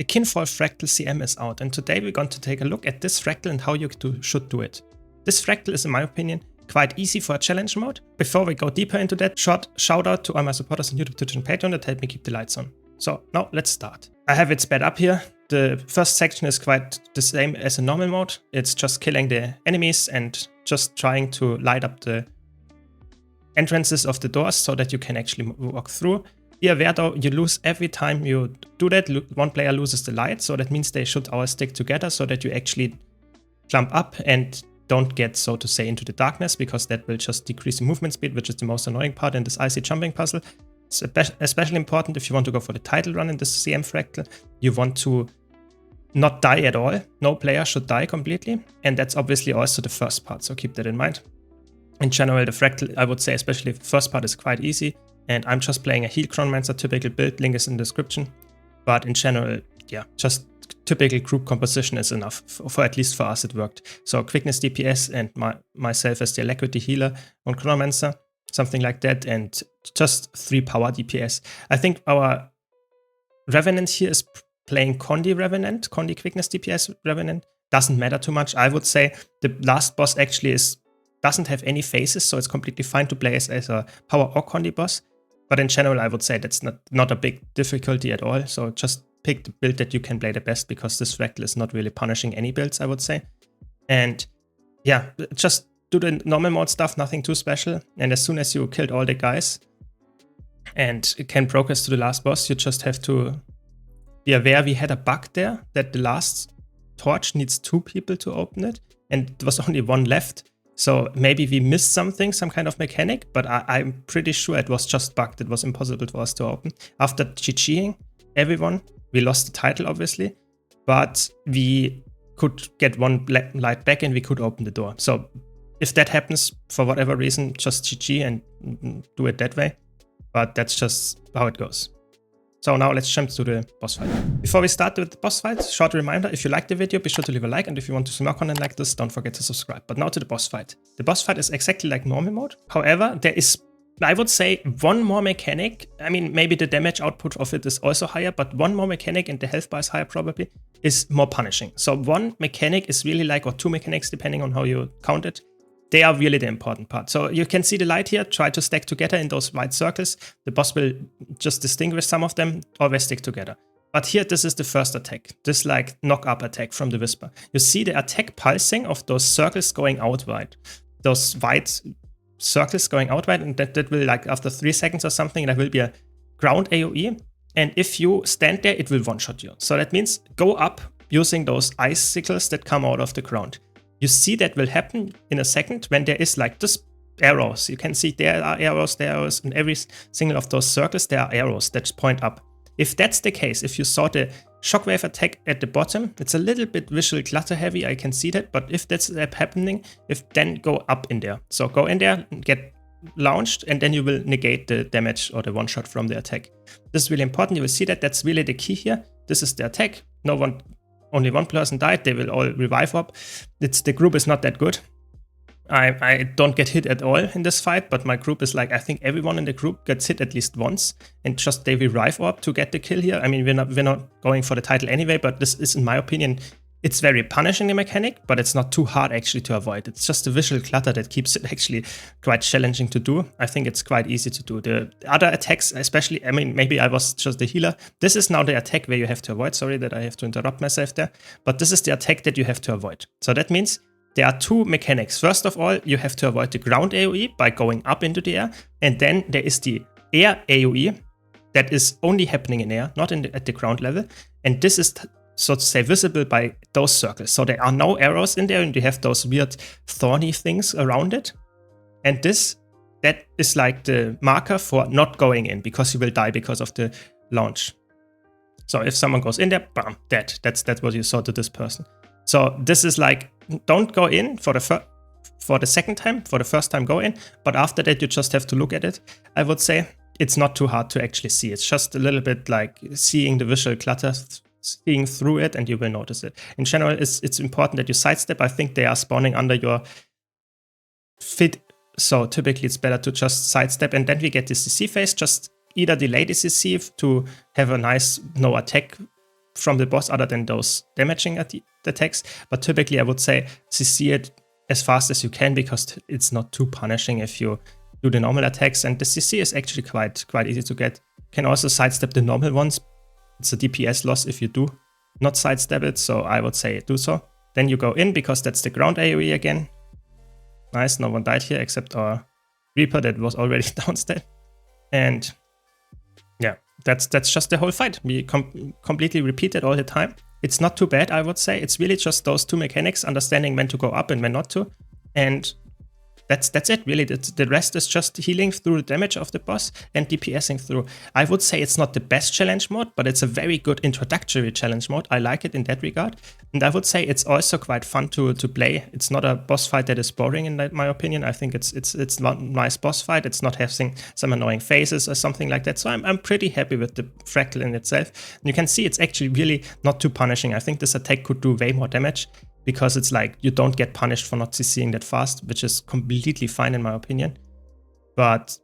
The Kinfall Fractal CM is out, and today we're going to take a look at this fractal and how you should do it. This fractal is, in my opinion, quite easy for a challenge mode. Before we go deeper into that, short shout out to all my supporters on YouTube, Twitch and Patreon that help me keep the lights on. So now let's start. I have it sped up here. The first section is quite the same as a normal mode. It's just killing the enemies and just trying to light up the entrances of the doors so that you can actually walk through. Be aware though, you lose every time you do that. One player loses the light, so that means they should all stick together so that you actually jump up and don't get, so to say, into the darkness, because that will just decrease the movement speed, which is the most annoying part in this icy jumping puzzle. It's especially important if you want to go for the title run in this CM fractal. You want to not die at all. No player should die completely, and that's obviously also the first part, so keep that in mind. In general, the fractal, I would say, especially the first part is quite easy. And I'm just playing a heal chronomancer, typical build, link is in the description. But in general, yeah, just typical group composition is enough. For at least for us, it worked. So quickness DPS and myself as the alacrity healer on chronomancer, something like that, and just 3 power DPS. I think our Revenant here is playing Condi Revenant, Condi quickness DPS Revenant. Doesn't matter too much. I would say the last boss actually doesn't have any phases, so it's completely fine to play as a power or Condi boss. But in general, I would say that's not a big difficulty at all. So just pick the build that you can play the best, because this fractal is not really punishing any builds, I would say. And yeah, just do the normal mode stuff, nothing too special. And as soon as you killed all the guys and can progress to the last boss, you just have to be aware we had a bug there, that the last torch needs 2 people to open it. And there was only 1 left. So maybe we missed something, some kind of mechanic, but I'm pretty sure it was just bugged. It was impossible for us to open. After GGing everyone, we lost the title, obviously, but we could get 1 light back and we could open the door. So if that happens for whatever reason, just GG and do it that way. But that's just how it goes. So now let's jump to the boss fight. Before we start with the boss fight, short reminder, if you liked the video, be sure to leave a like, and if you want to see more content like this, don't forget to subscribe. But now to the boss fight. The boss fight is exactly like normal mode. However, there is, I would say, 1 more mechanic. I mean, maybe the damage output of it is also higher, but 1 more mechanic, and the health bar is higher probably, is more punishing. So 1 mechanic is really like, or 2 mechanics depending on how you count it. They are really the important part. So you can see the light here, try to stack together in those white circles. The boss will just distinguish some of them, always stick together. But here, this is the first attack, this like knock-up attack from the Whisper. You see the attack pulsing of those circles going outward. Those white circles going outward, and that will, like, after 3 seconds or something, there will be a ground AoE. And if you stand there, it will one-shot you. So that means go up using those icicles that come out of the ground. You see that will happen in a second when there is like this arrows. You can see there are arrows, in every single of those circles, there are arrows that point up. If that's the case, if you saw the shockwave attack at the bottom, it's a little bit visual clutter heavy, I can see that, but if that's happening, then go up in there. So go in there, get launched, and then you will negate the damage or the one shot from the attack. This is really important. You will see that that's really the key here. This is the attack. Only 1 person died, they will all revive up. The group is not that good. I don't get hit at all in this fight, but my group is like, I think everyone in the group gets hit at least once, and just they revive up to get the kill here. I mean, we're not going for the title anyway, but this is, in my opinion, it's very punishing, the mechanic, but it's not too hard actually to avoid. It's just the visual clutter that keeps it actually quite challenging to do. I think it's quite easy to do. The other attacks, especially, I mean, maybe I was just the healer. This is now the attack where you have to avoid. Sorry that I have to interrupt myself there. But this is the attack that you have to avoid. So that means there are 2 mechanics. First of all, you have to avoid the ground AoE by going up into the air. And then there is the air AoE that is only happening in air, not at the ground level. And this is, so to say, visible by those circles. So there are no arrows in there, and you have those weird thorny things around it. And that is like the marker for not going in, because you will die because of the launch. So if someone goes in there, bam, dead. That's what you saw to this person. So this is like, don't go in for the second time. For the first time, go in. But after that, you just have to look at it. I would say it's not too hard to actually see. It's just a little bit like seeing the visual clutter, seeing through it, and you will notice it. In general, it's important that you sidestep. I think they are spawning under your feet, so typically it's better to just sidestep, and then we get this CC phase. Just either delay the CC to have a nice no attack from the boss other than those damaging attacks. But typically I would say CC it as fast as you can because it's not too punishing if you do the normal attacks, and the CC is actually quite easy to get. Can also sidestep the normal ones. It's a DPS loss if you do not sidestep it, so I would say do so. Then you go in because that's the ground AoE again. Nice, no one died here except our Reaper that was already downstairs. And yeah, that's just the whole fight. We completely repeat it all the time. It's not too bad, I would say. It's really just those two mechanics, understanding when to go up and when not to. And that's it, really. The rest is just healing through the damage of the boss and DPSing through. I would say it's not the best challenge mode, but it's a very good introductory challenge mode. I like it in that regard. And I would say it's also quite fun to play. It's not a boss fight that is boring, in my opinion. I think it's not a nice boss fight. It's not having some annoying phases or something like that. So I'm pretty happy with the Fractal in itself. And you can see it's actually really not too punishing. I think this attack could do way more damage, because it's like you don't get punished for not CCing that fast, which is completely fine in my opinion. But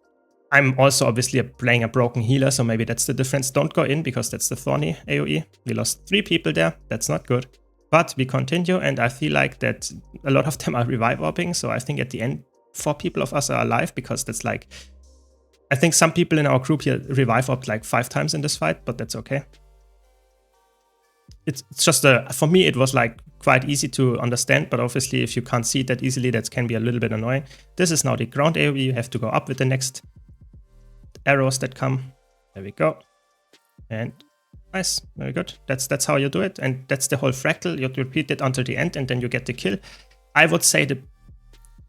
I'm also obviously playing a broken healer, so maybe that's the difference. Don't go in because that's the Thorny AoE. We lost 3 people there, that's not good. But we continue, and I feel like that a lot of them are revive orbing, so I think at the end 4 people of us are alive, because that's like, I think some people in our group here revive orbed like 5 times in this fight, but that's okay. It's just for me it was like quite easy to understand, but obviously if you can't see it that easily, that can be a little bit annoying. This is now the ground AoE. You have to go up with the next arrows that come. There we go. And nice, very good. That's how you do it, and that's the whole Fractal. You repeat it until the end, and then you get the kill. I would say the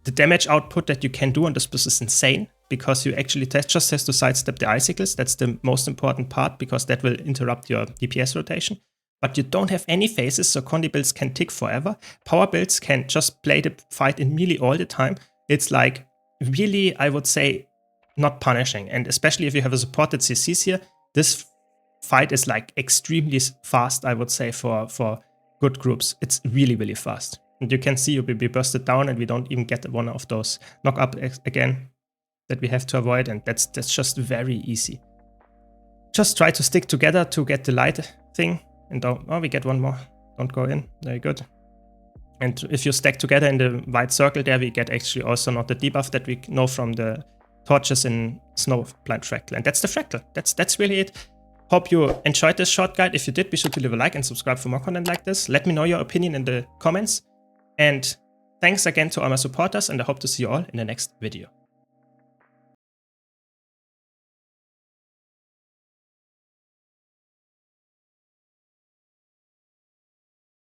damage output that you can do on this boss is insane, because you actually just have to sidestep the icicles. That's the most important part, because that will interrupt your DPS rotation. But you don't have any phases, so Condi builds can tick forever. Power builds can just play the fight in melee all the time. It's like really, I would say, not punishing. And especially if you have a supported CCs here, this fight is like extremely fast, I would say, for good groups. It's really, really fast. And you can see you will be bursted down, and we don't even get one of those knock up again that we have to avoid. And that's just very easy. Just try to stick together to get the light thing. And oh, we get one more. Don't go in. Very good. And if you stack together in the white circle there, we get actually also not the debuff that we know from the torches in Snowblind Fractal. And that's the Fractal. That's really it. Hope you enjoyed this short guide. If you did, be sure to leave a like and subscribe for more content like this. Let me know your opinion in the comments. And thanks again to all my supporters, and I hope to see you all in the next video.